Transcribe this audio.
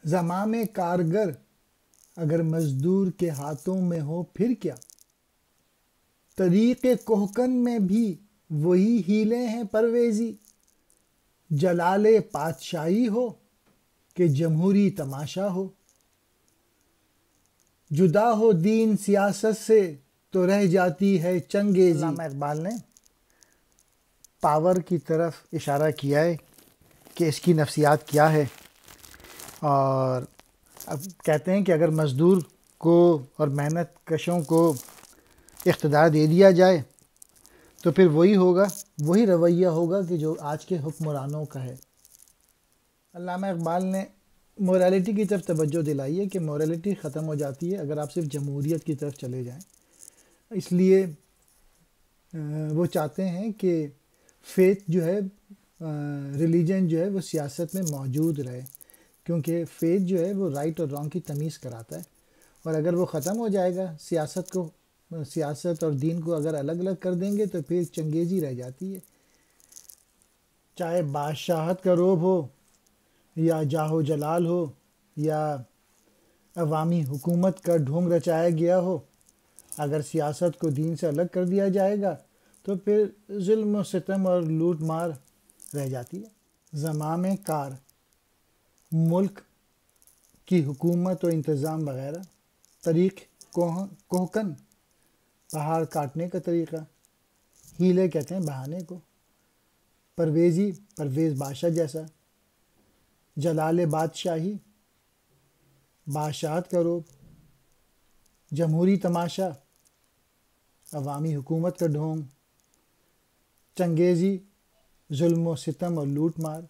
زمام کارگر اگر مزدور کے ہاتھوں میں ہو پھر کیا، طریق کوہکن میں بھی وہی ہیلے ہیں پرویزی، جلال پادشاہی ہو کہ جمہوری تماشا ہو، جدا ہو دین سیاست سے تو رہ جاتی ہے چنگیزی۔ علامہ اقبال نے پاور کی طرف اشارہ کیا ہے کہ اس کی نفسیات کیا ہے، اور اب کہتے ہیں کہ اگر مزدور کو اور محنت کشوں کو اقتدار دے دیا جائے تو پھر وہی رویہ ہوگا کہ جو آج کے حکمرانوں کا ہے۔ علامہ اقبال نے موریلٹی کی طرف توجہ دلائی ہے کہ موریلٹی ختم ہو جاتی ہے اگر آپ صرف جمہوریت کی طرف چلے جائیں، اس لیے وہ چاہتے ہیں کہ فیتھ جو ہے، ریلیجن جو ہے وہ سیاست میں موجود رہے، کیونکہ فیتھ جو ہے وہ رائٹ اور رانگ کی تمیز کراتا ہے، اور اگر وہ ختم ہو جائے گا سیاست اور دین کو اگر الگ الگ کر دیں گے تو پھر چنگیزی رہ جاتی ہے۔ چاہے بادشاہت کا روب ہو یا جاہ و جلال ہو یا عوامی حکومت کا ڈھونگ رچایا گیا ہو، اگر سیاست کو دین سے الگ کر دیا جائے گا تو پھر ظلم و ستم اور لوٹ مار رہ جاتی ہے۔ زمام کار، ملک کی حکومت و انتظام وغیرہ، طریق کوہکن، پہاڑ کاٹنے کا طریقہ، ہیلے کہتے ہیں بہانے کو، پرویزی، پرویز بادشاہ جیسا، جلال بادشاہی، بادشاہت کا روب، جمہوری تماشا، عوامی حکومت کا ڈھونگ، چنگیزی، ظلم و ستم اور لوٹ مار۔